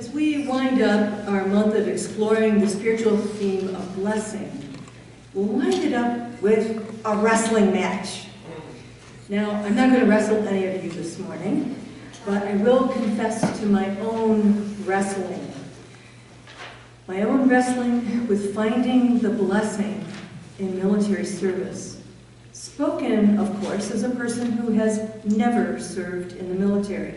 As we wind up our month of exploring the spiritual theme of blessing, we'll wind it up with a wrestling match. Now, I'm not going to wrestle any of you this morning, but I will confess to my own wrestling. My own wrestling with finding the blessing in military service. Spoken, of course, as a person who has never served in the military.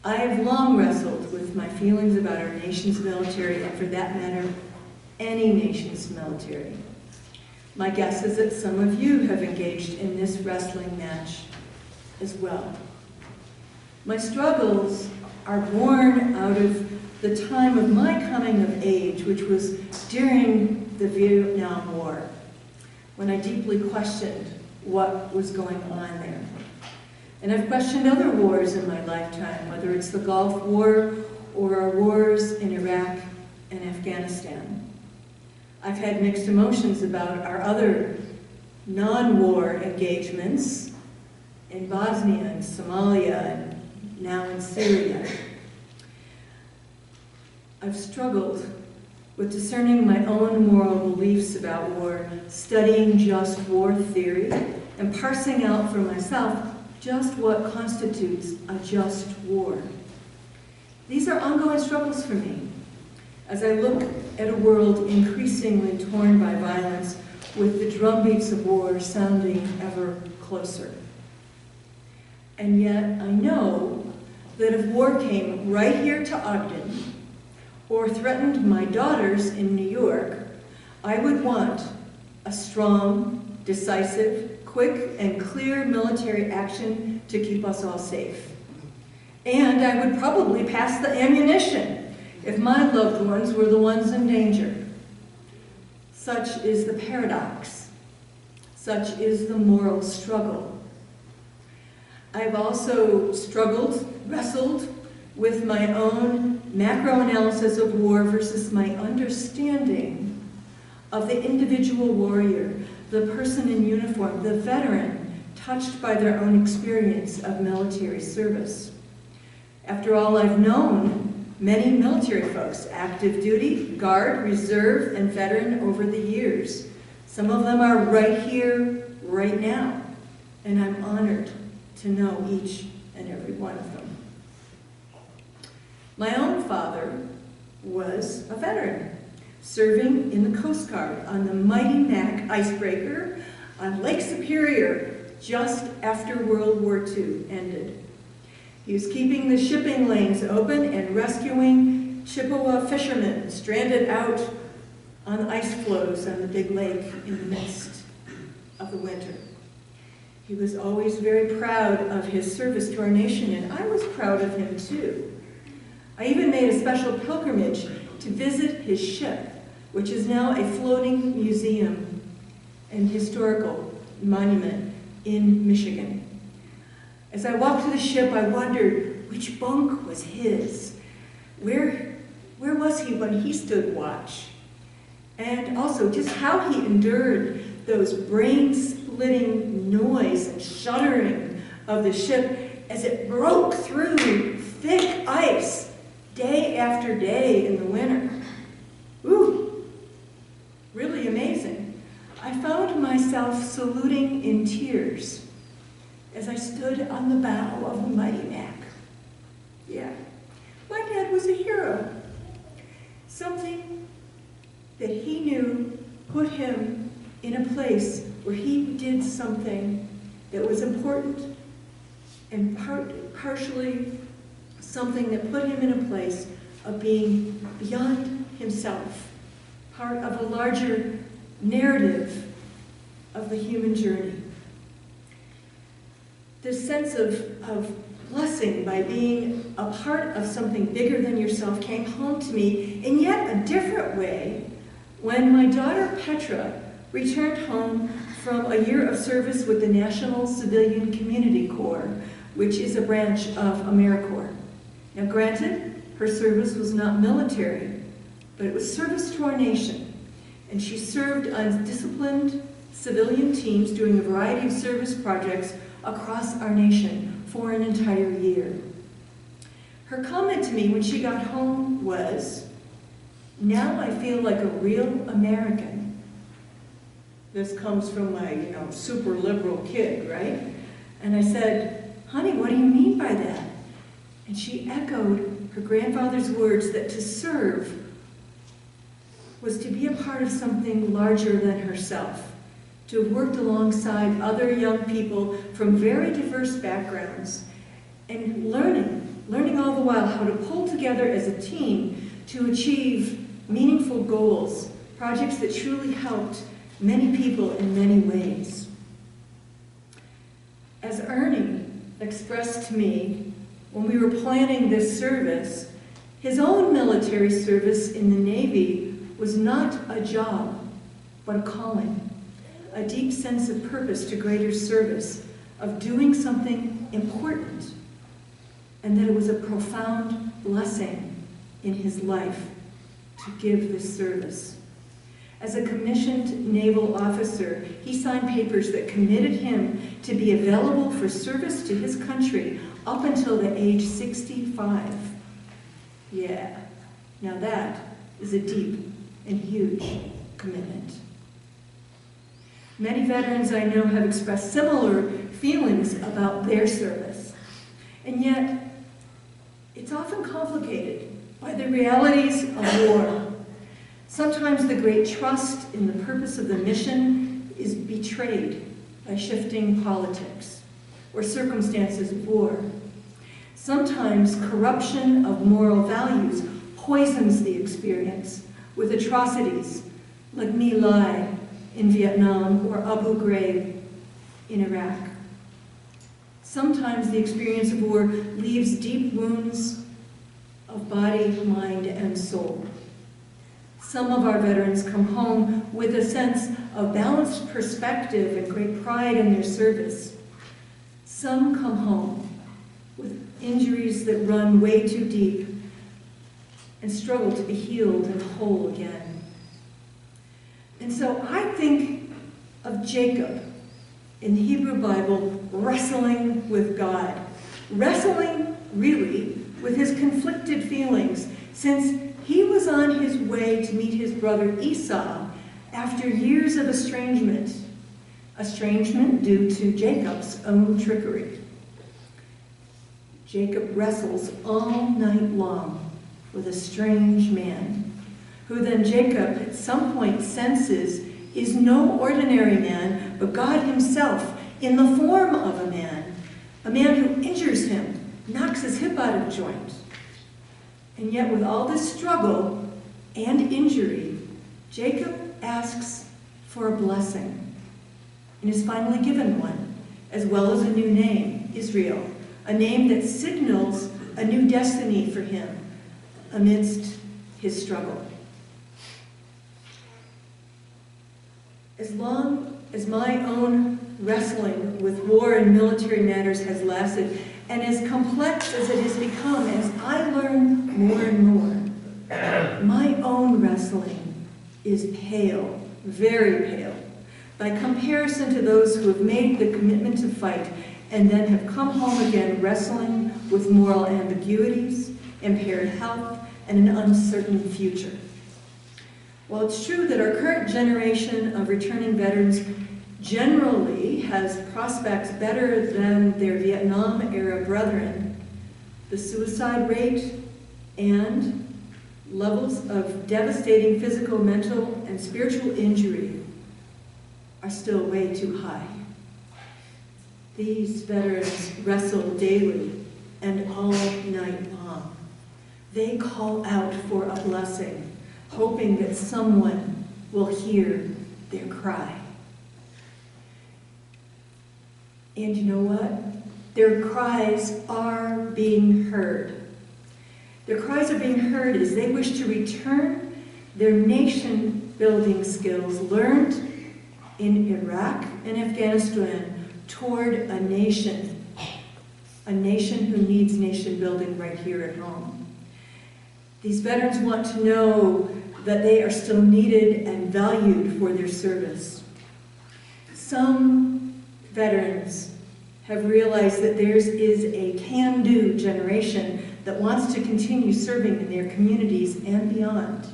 I have long wrestled with my feelings about our nation's military, and for that matter, any nation's military. My guess is that some of you have engaged in this wrestling match as well. My struggles are born out of the time of my coming of age, which was during the Vietnam War, when I deeply questioned what was going on there. And I've questioned other wars in my lifetime, whether it's the Gulf War or our wars in Iraq and Afghanistan. I've had mixed emotions about our other non-war engagements in Bosnia and Somalia and now in Syria. I've struggled with discerning my own moral beliefs about war, studying just war theory, and parsing out for myself just what constitutes a just war. These are ongoing struggles for me as I look at a world increasingly torn by violence, with the drumbeats of war sounding ever closer. And yet I know that if war came right here to Ogden, or threatened my daughters in New York, I would want a strong, decisive, quick and clear military action to keep us all safe. And I would probably pass the ammunition if my loved ones were the ones in danger. Such is the paradox. Such is the moral struggle. I've also wrestled with my own macro-analysis of war versus my understanding of the individual warrior, the person in uniform, the veteran, touched by their own experience of military service. After all, I've known many military folks, active duty, guard, reserve, and veteran over the years. Some of them are right here, right now, and I'm honored to know each and every one of them. My own father was a veteran, serving in the Coast Guard on the Mighty Mac icebreaker on Lake Superior just after World War II ended. He was keeping the shipping lanes open and rescuing Chippewa fishermen stranded out on ice floes on the big lake in the midst of the winter. He was always very proud of his service to our nation, and I was proud of him too. I even made a special pilgrimage to visit his ship, which is now a floating museum and historical monument in Michigan. As I walked to the ship, I wondered which bunk was his. Where was he when he stood watch? And also just how he endured those brain-splitting noise and shuddering of the ship as it broke through thick ice day after day in the winter. Ooh, really amazing. I found myself saluting in tears as I stood on the bow of the Mighty Mac. Yeah, my dad was a hero. Something that he knew put him in a place where he did something that was important, and partially something that put him in a place of being beyond himself, part of a larger narrative of the human journey. This sense of blessing by being a part of something bigger than yourself came home to me in yet a different way when my daughter Petra returned home from a year of service with the National Civilian Community Corps, which is a branch of AmeriCorps. Now granted, her service was not military, but it was service to our nation, and she served on disciplined civilian teams doing a variety of service projects across our nation for an entire year. Her comment to me when she got home was, "Now I feel like a real American." This comes from my, super liberal kid, right? And I said, "Honey, what do you mean by that?" And she echoed her grandfather's words that to serve was to be a part of something larger than herself, to have worked alongside other young people from very diverse backgrounds, and learning all the while how to pull together as a team to achieve meaningful goals, projects that truly helped many people in many ways. As Ernie expressed to me when we were planning this service, his own military service in the Navy was not a job, but a calling, a deep sense of purpose to greater service, of doing something important, and that it was a profound blessing in his life to give this service. As a commissioned naval officer, he signed papers that committed him to be available for service to his country up until the age 65. Yeah, now that is a deep and huge commitment. Many veterans I know have expressed similar feelings about their service, and yet it's often complicated by the realities of war. Sometimes the great trust in the purpose of the mission is betrayed by shifting politics or circumstances of war. Sometimes corruption of moral values poisons the experience with atrocities like My Lai in Vietnam or Abu Ghraib in Iraq. Sometimes the experience of war leaves deep wounds of body, mind, and soul. Some of our veterans come home with a sense of balanced perspective and great pride in their service. Some come home with injuries that run way too deep and struggle to be healed and whole again. And so I think of Jacob in the Hebrew Bible wrestling with God, wrestling really with his conflicted feelings, since he was on his way to meet his brother Esau after years of estrangement due to Jacob's own trickery. Jacob wrestles all night long with a strange man, who then Jacob at some point senses is no ordinary man, but God himself in the form of a man who injures him, knocks his hip out of joint. And yet with all this struggle and injury, Jacob asks for a blessing and is finally given one, as well as a new name, Israel, a name that signals a new destiny for him amidst his struggle. As long as my own wrestling with war and military matters has lasted, and as complex as it has become as I learn more and more, my own wrestling is pale, very pale, by comparison to those who have made the commitment to fight and then have come home again wrestling with moral ambiguities, impaired health, and an uncertain future. While it's true that our current generation of returning veterans generally has prospects better than their Vietnam-era brethren, the suicide rate and levels of devastating physical, mental, and spiritual injury are still way too high. These veterans wrestle daily and all night long. They call out for a blessing, hoping that someone will hear their cry. And you know what? Their cries are being heard. Their cries are being heard as they wish to return their nation-building skills learned in Iraq and Afghanistan toward a nation who needs nation-building right here at home. These veterans want to know that they are still needed and valued for their service. Some veterans have realized that theirs is a can-do generation that wants to continue serving in their communities and beyond.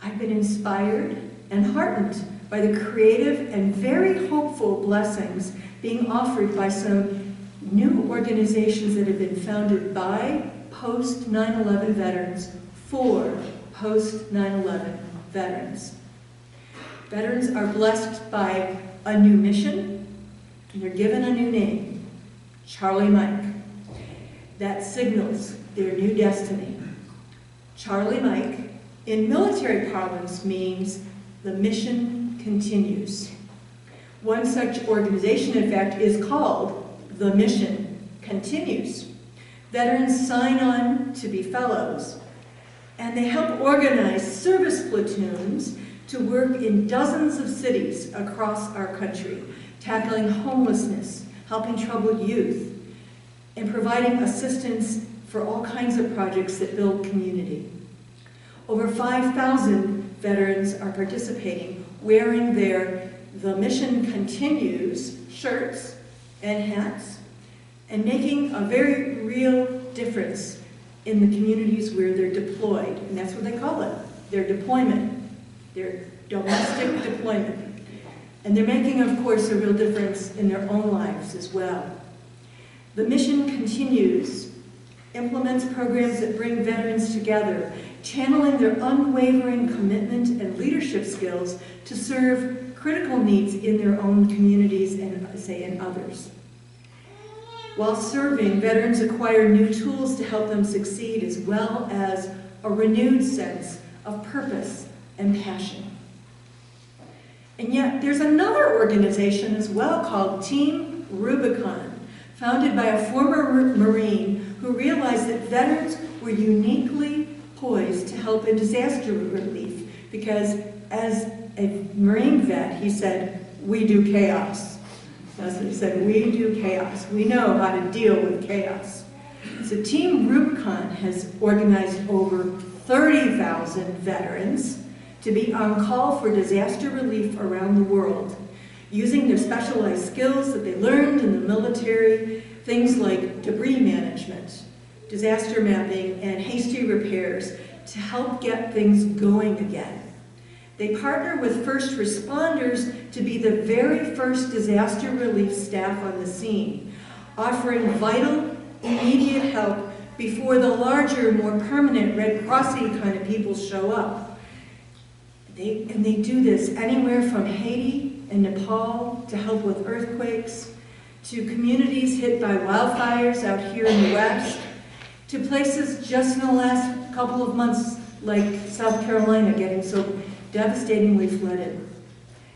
I've been inspired and heartened by the creative and very hopeful blessings being offered by some new organizations that have been founded by post-9/11 veterans for post-9/11 veterans. Veterans are blessed by a new mission, and they're given a new name, Charlie Mike. That signals their new destiny. Charlie Mike, in military parlance, means the mission continues. One such organization, in fact, is called The Mission Continues. Veterans sign on to be fellows, and they help organize service platoons to work in dozens of cities across our country, tackling homelessness, helping troubled youth, and providing assistance for all kinds of projects that build community. Over 5,000 veterans are participating, wearing their The Mission Continues shirts and hats, and making a very real difference in the communities where they're deployed. And that's what they call it, their deployment, their domestic deployment. And they're making, of course, a real difference in their own lives as well. The Mission Continues implements programs that bring veterans together, channeling their unwavering commitment and leadership skills to serve critical needs in their own communities and, say, in others. While serving, veterans acquire new tools to help them succeed, as well as a renewed sense of purpose and passion. And yet, there's another organization as well called Team Rubicon, founded by a former Marine who realized that veterans were uniquely poised to help in disaster relief because, as a Marine vet, he said, "We do chaos." That's what he said, "We do chaos. We know how to deal with chaos." So Team Rubicon has organized over 30,000 veterans to be on call for disaster relief around the world, using their specialized skills that they learned in the military, things like debris management, disaster mapping, and hasty repairs to help get things going again. They partner with first responders to be the very first disaster relief staff on the scene, offering vital, immediate help before the larger, more permanent Red Crossy kind of people show up. They do this anywhere from Haiti and Nepal to help with earthquakes, to communities hit by wildfires out here in the West, to places just in the last couple of months like South Carolina getting so devastatingly flooded.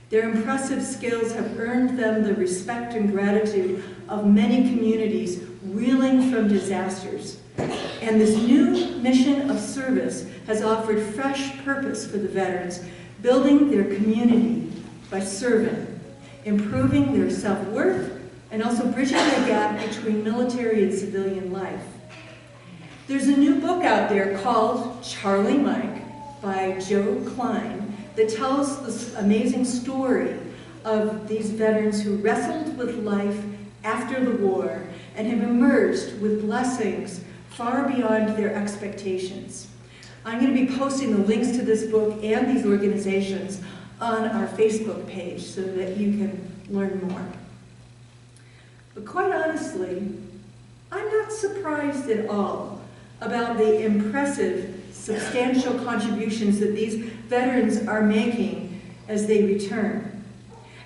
Their impressive skills have earned them the respect and gratitude of many communities reeling from disasters. And this new mission of service has offered fresh purpose for the veterans, building their community by serving, improving their self-worth, and also bridging the gap between military and civilian life. There's a new book out there called Charlie Mike by Joe Klein that tells this amazing story of these veterans who wrestled with life after the war and have emerged with blessings far beyond their expectations. I'm going to be posting the links to this book and these organizations on our Facebook page so that you can learn more. But quite honestly, I'm not surprised at all about the impressive, substantial contributions that these veterans are making as they return.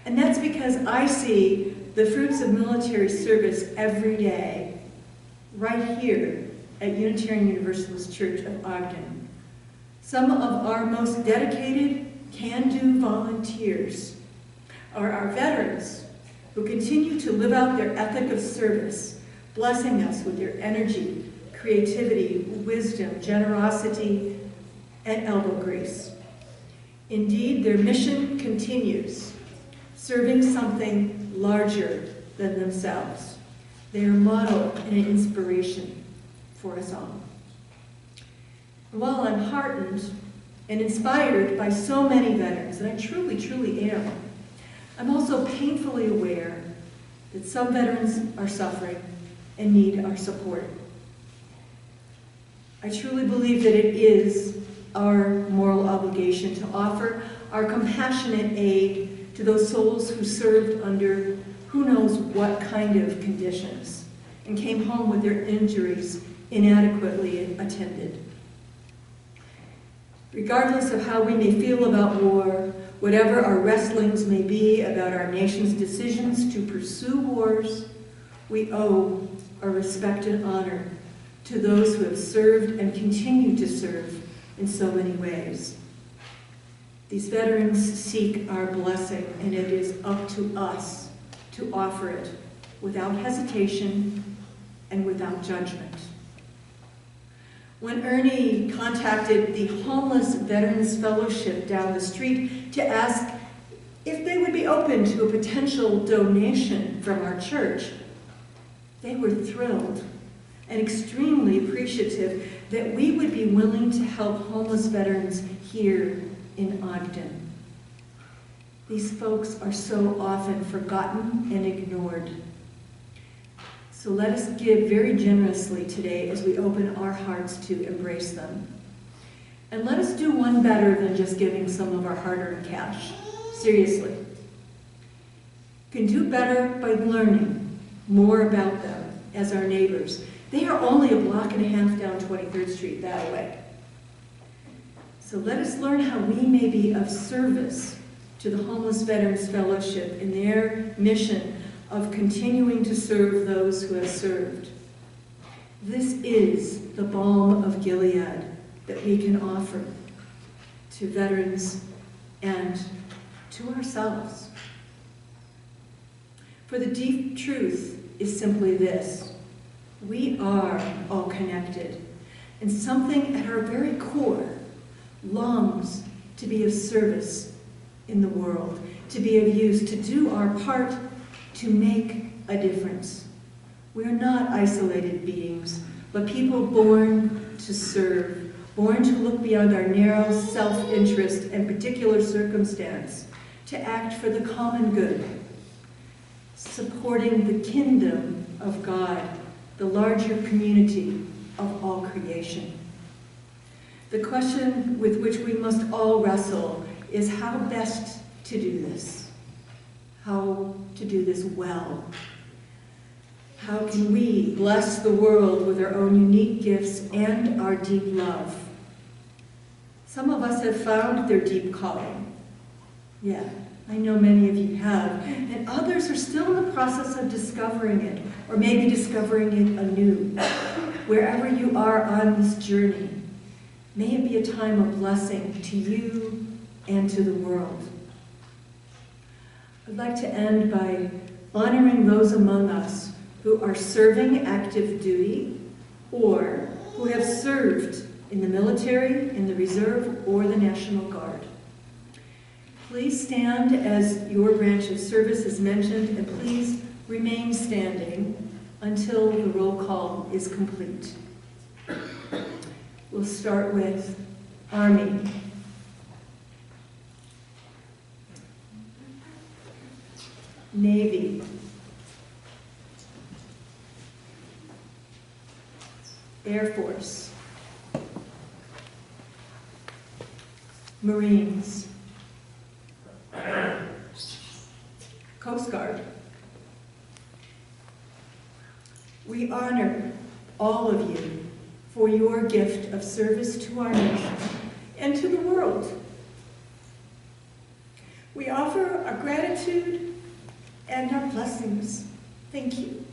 And that's because I see the fruits of military service every day, right here at Unitarian Universalist Church of Ogden. Some of our most dedicated, can-do volunteers are our veterans who continue to live out their ethic of service, blessing us with their energy, creativity, wisdom, generosity, and elbow grease. Indeed, their mission continues, serving something larger than themselves. They are a model and an inspiration for us all. While I'm heartened and inspired by so many veterans, and I truly, truly am, I'm also painfully aware that some veterans are suffering and need our support. I truly believe that it is our moral obligation to offer our compassionate aid to those souls who served under who knows what kind of conditions and came home with their injuries inadequately attended. Regardless of how we may feel about war, whatever our wrestlings may be about our nation's decisions to pursue wars, we owe our respect and honor to those who have served and continue to serve in so many ways. These veterans seek our blessing, and it is up to us to offer it without hesitation and without judgment. When Ernie contacted the Homeless Veterans Fellowship down the street to ask if they would be open to a potential donation from our church, they were thrilled and extremely appreciative that we would be willing to help homeless veterans here in Ogden. These folks are so often forgotten and ignored. So let us give very generously today as we open our hearts to embrace them. And let us do one better than just giving some of our hard-earned cash. Seriously. We can do better by learning more about them as our neighbors. They are only a block and a half down 23rd Street that way. So let us learn how we may be of service to the Homeless Veterans Fellowship in their mission of continuing to serve those who have served. This is the balm of Gilead that we can offer to veterans and to ourselves. For the deep truth is simply this: we are all connected, and something at our very core longs to be of service in the world, to be of use, to do our part to make a difference. We are not isolated beings, but people born to serve, born to look beyond our narrow self-interest and particular circumstance, to act for the common good, supporting the kingdom of God, the larger community of all creation. The question with which we must all wrestle is how best to do this, how to do this well. How can we bless the world with our own unique gifts and our deep love? Some of us have found their deep calling. Yeah, I know many of you have. And others are still in the process of discovering it, or maybe discovering it anew. Wherever you are on this journey, may it be a time of blessing to you and to the world. I'd like to end by honoring those among us who are serving active duty or who have served in the military, in the reserve, or the National Guard. Please stand as your branch of service is mentioned, and please remain standing until the roll call is complete. We'll start with Army. Navy. Air Force. Marines. Coast Guard. We honor all of you for your gift of service to our nation and to the world. We offer our gratitude and our blessings. Thank you.